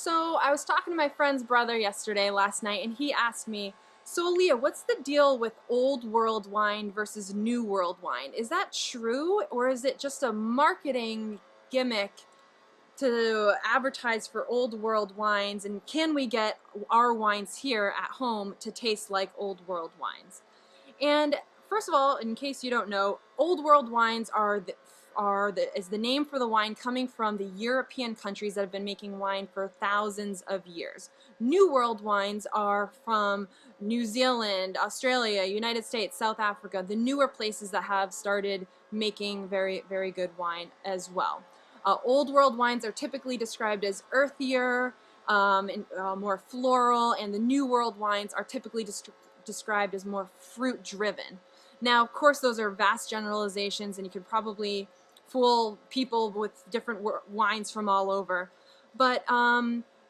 So I was talking to my friend's brother last night, and he asked me, so Aaliyah, what's the deal with old world wine versus new world wine? Is that true, or is it just a marketing gimmick to advertise for old world wines? And can we get our wines here at home to taste like old world wines? And first of all, in case you don't know, Old World wines is the name for the wine coming from the European countries that have been making wine for thousands of years. New World wines are from New Zealand, Australia, United States, South Africa, the newer places that have started making very, very good wine as well. Old World wines are typically described as earthier, and more floral, and the New World wines are typically described as more fruit driven. Now, of course, those are vast generalizations, and you could probably fool people with different wines from all over. But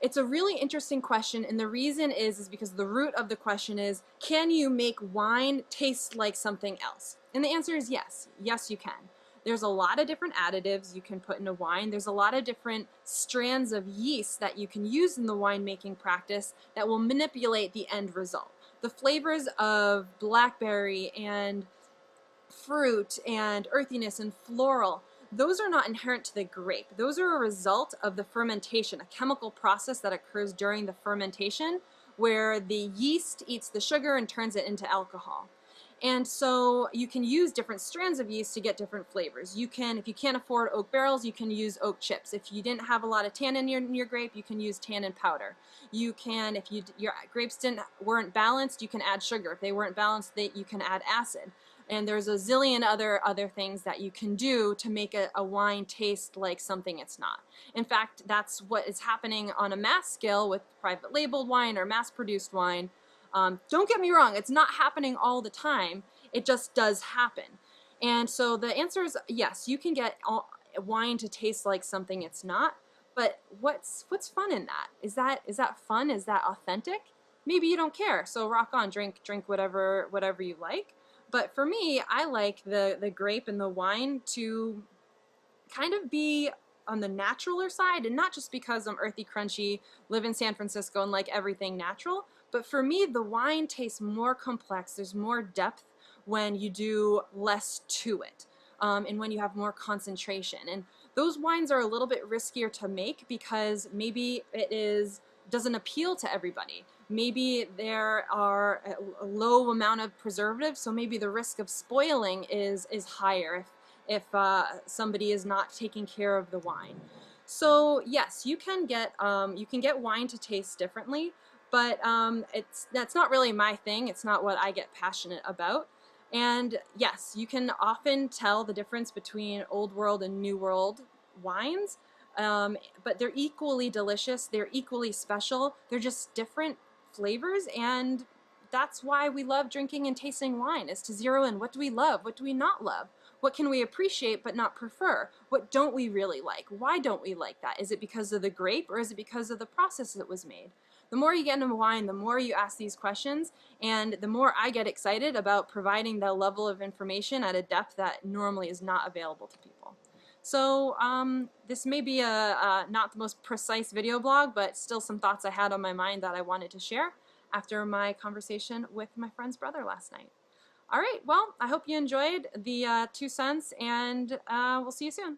it's a really interesting question, and the reason is because the root of the question is, can you make wine taste like something else? And the answer is yes. Yes, you can. There's a lot of different additives you can put in a wine. There's a lot of different strands of yeast that you can use in the winemaking practice that will manipulate the end result. The flavors of blackberry and fruit and earthiness and floral, those are not inherent to the grape. Those are a result of the fermentation, a chemical process that occurs during the fermentation where the yeast eats the sugar and turns it into alcohol. And so you can use different strands of yeast to get different flavors. You can, if you can't afford oak barrels, you can use oak chips. If you didn't have a lot of tannin in your grape, you can use tannin powder. You can, if your grapes weren't balanced, you can add sugar. If they weren't balanced, you can add acid. And there's a zillion other things that you can do to make a wine taste like something it's not. In fact, that's what is happening on a mass scale with private labeled wine or mass-produced wine. Don't get me wrong, it's not happening all the time, it just does happen. And so the answer is yes, you can get wine to taste like something it's not, but what's fun in that? Is that fun? Is that authentic? Maybe you don't care, so rock on, drink whatever you like. But for me, I like the grape and the wine to kind of be on the naturaler side, and not just because I'm earthy, crunchy, live in San Francisco and like everything natural, but for me the wine tastes more complex. There's more depth when you do less to it, and when you have more concentration. And those wines are a little bit riskier to make because maybe doesn't appeal to everybody. Maybe there are a low amount of preservatives, so maybe the risk of spoiling is higher if somebody is not taking care of the wine. So yes, you can get wine to taste differently, but that's not really my thing. It's not what I get passionate about. And yes, you can often tell the difference between Old World and New World wines, but they're equally delicious. They're equally special. They're just different flavors, and that's why we love drinking and tasting wine, is to zero in what do we love, what do we not love, what can we appreciate but not prefer, what don't we really like, why don't we like that, is it because of the grape or is it because of the process that was made. The more you get into wine, the more you ask these questions, and the more I get excited about providing the level of information at a depth that normally is not available to people. So this may be not the most precise video blog, but still some thoughts I had on my mind that I wanted to share after my conversation with my friend's brother last night. All right, well, I hope you enjoyed the 2 cents, and we'll see you soon.